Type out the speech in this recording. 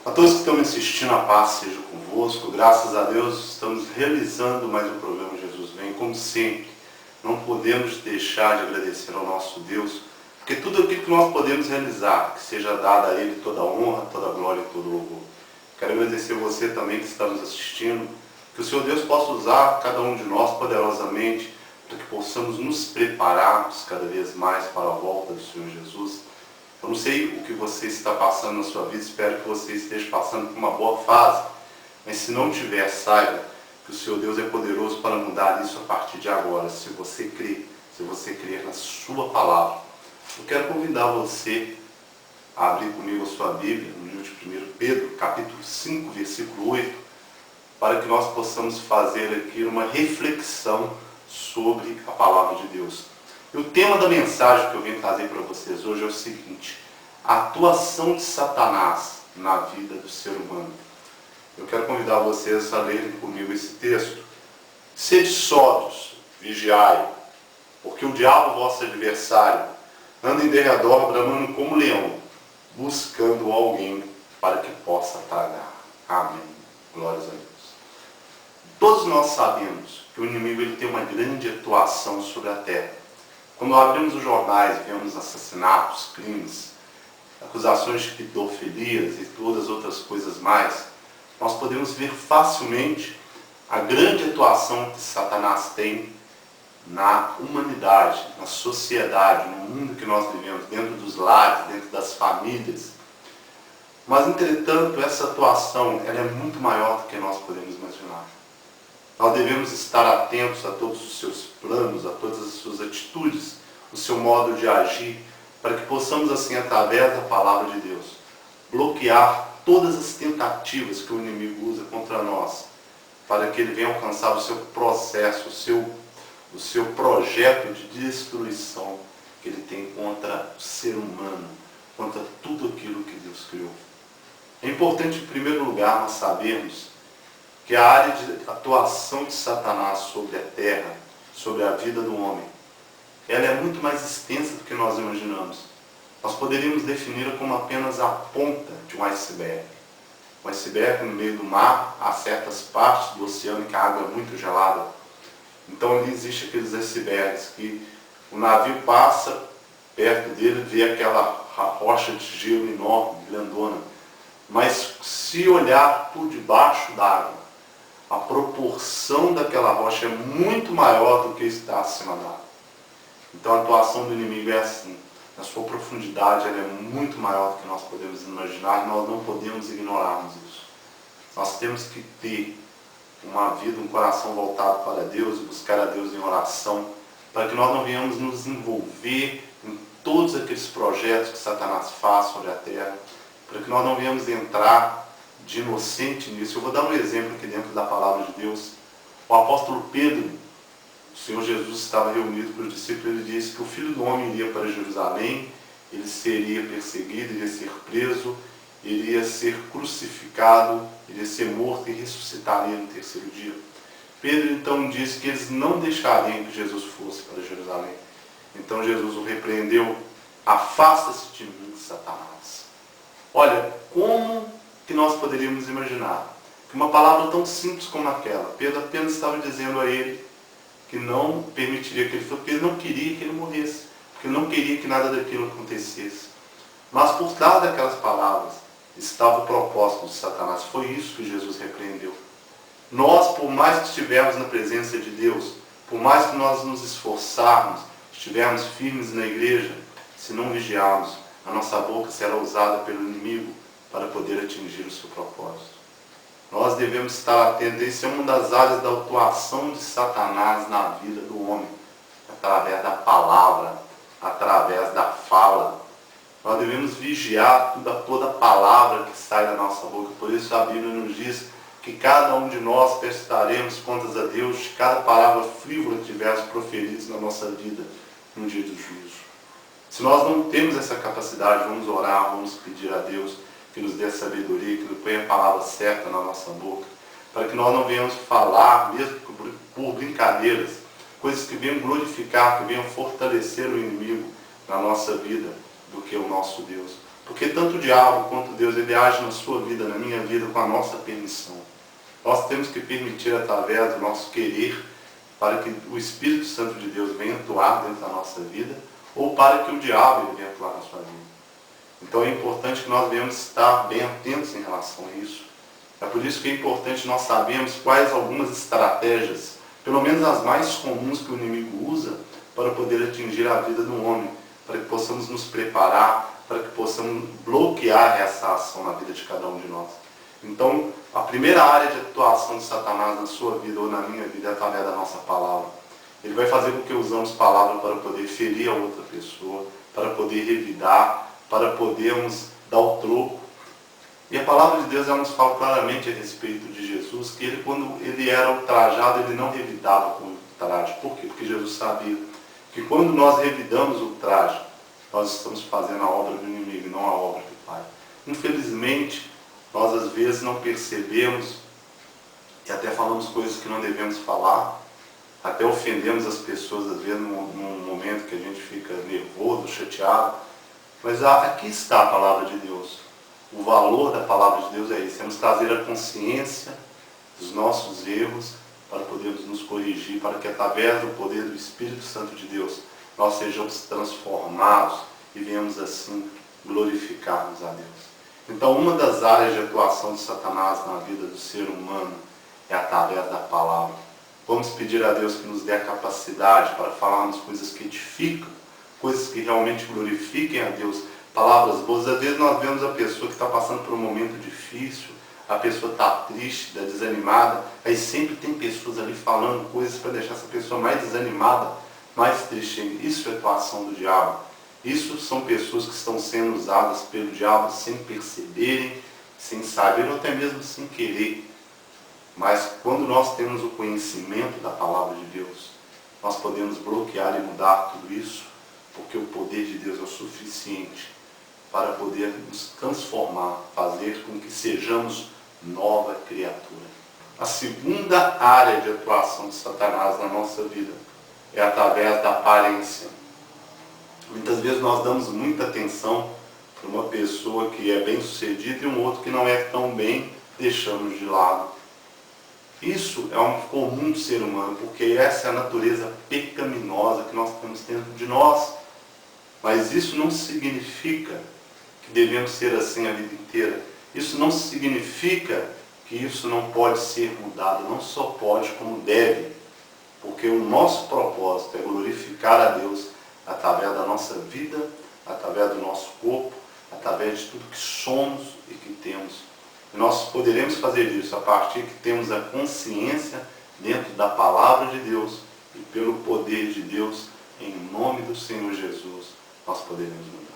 A todos que estão me assistindo, a paz seja convosco. Graças a Deus estamos realizando mais um programa Jesus Vem. Como sempre, não podemos deixar de agradecer ao nosso Deus, porque tudo aquilo que nós podemos realizar, que seja dado a Ele toda a honra, toda a glória e todo o louvor. Quero agradecer você também que está nos assistindo, que o Senhor Deus possa usar cada um de nós poderosamente, para que possamos nos prepararmos cada vez mais para a volta do Senhor Jesus. Eu não sei o que você está passando na sua vida, espero que você esteja passando por uma boa fase, mas se não tiver, saiba que o Senhor Deus é poderoso para mudar isso a partir de agora, se você crer na sua palavra. Eu quero convidar você a abrir comigo a sua Bíblia, no livro de 1 Pedro, capítulo 5, versículo 8, para que nós possamos fazer aqui uma reflexão sobre a palavra de Deus. E o tema da mensagem que eu venho trazer para vocês hoje é o seguinte: a atuação de Satanás na vida do ser humano. Eu quero convidar vocês a lerem comigo esse texto. Sede sóbrios, vigiai, porque o diabo, vosso adversário, anda em derredor, bramando como leão, buscando alguém para que possa tragar. Amém. Glórias a Deus. Todos nós sabemos que o inimigo ele tem uma grande atuação sobre a terra. Quando abrimos os jornais, vemos assassinatos, crimes, acusações de pedofilias e todas as outras coisas mais, nós podemos ver facilmente a grande atuação que Satanás tem na humanidade, na sociedade, no mundo que nós vivemos, dentro dos lares, dentro das famílias. Mas, entretanto, essa atuação ela é muito maior do que nós podemos imaginar. Nós devemos estar atentos a todos os seus planos, a todas as suas atitudes, o seu modo de agir, para que possamos, assim, através da palavra de Deus, bloquear todas as tentativas que o inimigo usa contra nós, para que ele venha alcançar o seu processo, o seu projeto de destruição que ele tem contra o ser humano, contra tudo aquilo que Deus criou. É importante, em primeiro lugar, nós sabermos que a área de atuação de Satanás sobre a terra, sobre a vida do homem, ela é muito mais extensa do que nós imaginamos. Nós poderíamos defini-la como apenas a ponta de um iceberg. Um iceberg no meio do mar, há certas partes do oceano que a água é muito gelada. Então ali existem aqueles icebergs que o navio passa perto dele, vê aquela rocha de gelo enorme, grandona. Mas se olhar por debaixo d'água, a proporção daquela rocha é muito maior do que está acima d'água. Então a atuação do inimigo é assim. Na sua profundidade ela é muito maior do que nós podemos imaginar e nós não podemos ignorarmos isso. Nós temos que ter uma vida, um coração voltado para Deus e buscar a Deus em oração, para que nós não venhamos nos envolver em todos aqueles projetos que Satanás faz sobre a terra, para que nós não venhamos entrar de inocente nisso. Eu vou dar um exemplo aqui dentro da palavra de Deus. O apóstolo Pedro, o Senhor Jesus estava reunido com os discípulos, ele disse que o Filho do Homem iria para Jerusalém, ele seria perseguido, iria ser preso, iria ser crucificado, iria ser morto e ressuscitaria no terceiro dia. Pedro então disse que eles não deixariam que Jesus fosse para Jerusalém. Então Jesus o repreendeu: afasta-se de mim, Satanás. Olha, como que nós poderíamos imaginar que uma palavra tão simples como aquela, Pedro apenas estava dizendo a ele que não permitiria que ele fosse, porque ele não queria que ele morresse, porque ele não queria que nada daquilo acontecesse. Mas por trás daquelas palavras estava o propósito de Satanás. Foi isso que Jesus repreendeu. Nós, por mais que estivermos na presença de Deus, por mais que nós nos esforçarmos, estivermos firmes na igreja, se não vigiarmos, a nossa boca será usada pelo inimigo para poder atingir o seu propósito. Nós devemos estar atentos. Isso é uma das áreas da atuação de Satanás na vida do homem, através da palavra, através da fala. Nós devemos vigiar toda a palavra que sai da nossa boca. Por isso a Bíblia nos diz que cada um de nós prestaremos contas a Deus de cada palavra frívola que tivermos proferidos na nossa vida no dia do juízo. Se nós não temos essa capacidade, vamos orar, vamos pedir a Deus que nos dê a sabedoria, que nos ponha a palavra certa na nossa boca, para que nós não venhamos falar, mesmo por brincadeiras, coisas que venham glorificar, que venham fortalecer o inimigo na nossa vida, do que o nosso Deus. Porque tanto o diabo quanto Deus, ele age na sua vida, na minha vida, com a nossa permissão. Nós temos que permitir, através do nosso querer, para que o Espírito Santo de Deus venha atuar dentro da nossa vida, ou para que o diabo venha atuar na sua vida. Então é importante que nós venhamos estar bem atentos em relação a isso. É por isso que é importante nós sabermos quais algumas estratégias, pelo menos as mais comuns que o inimigo usa, para poder atingir a vida do homem, para que possamos nos preparar, para que possamos bloquear essa ação na vida de cada um de nós. Então, a primeira área de atuação de Satanás na sua vida ou na minha vida é através da nossa palavra. Ele vai fazer com que usamos palavra para poder ferir a outra pessoa, para poder revidar, para podermos dar o troco. E a palavra de Deus ela nos fala claramente a respeito de Jesus, que ele, quando ele era ultrajado, ele não revidava com ultraje. Por quê? Porque Jesus sabia que quando nós revidamos o ultraje, nós estamos fazendo a obra do inimigo e não a obra do Pai. Infelizmente, nós às vezes não percebemos e até falamos coisas que não devemos falar, até ofendemos as pessoas às vezes num momento que a gente fica nervoso, chateado. Mas aqui está a palavra de Deus. O valor da palavra de Deus é isso, é nos trazer a consciência dos nossos erros para podermos nos corrigir, para que através do poder do Espírito Santo de Deus nós sejamos transformados e venhamos assim glorificarmos a Deus. Então, uma das áreas de atuação de Satanás na vida do ser humano é através da palavra. Vamos pedir a Deus que nos dê a capacidade para falarmos coisas que edificam, coisas que realmente glorifiquem a Deus, palavras boas. Às vezes nós vemos a pessoa que está passando por um momento difícil, a pessoa está triste, está desanimada, aí sempre tem pessoas ali falando coisas para deixar essa pessoa mais desanimada, mais triste ainda. Isso é atuação do diabo. Isso são pessoas que estão sendo usadas pelo diabo sem perceberem, sem saber ou até mesmo sem querer. Mas quando nós temos o conhecimento da palavra de Deus, nós podemos bloquear e mudar tudo isso, porque o poder de Deus é o suficiente para poder nos transformar, fazer com que sejamos nova criatura. A segunda área de atuação de Satanás na nossa vida é através da aparência. Muitas vezes nós damos muita atenção para uma pessoa que é bem sucedida e um outro que não é tão bem, deixamos de lado. Isso é um comum do ser humano, porque essa é a natureza pecaminosa que nós temos dentro de nós. Mas isso não significa que devemos ser assim a vida inteira. Isso não significa que isso não pode ser mudado, não só pode, como deve. Porque o nosso propósito é glorificar a Deus através da nossa vida, através do nosso corpo, através de tudo que somos e que temos. E nós poderemos fazer isso a partir que temos a consciência dentro da palavra de Deus e pelo poder de Deus, em nome do Senhor Jesus, nós poderemos mudar.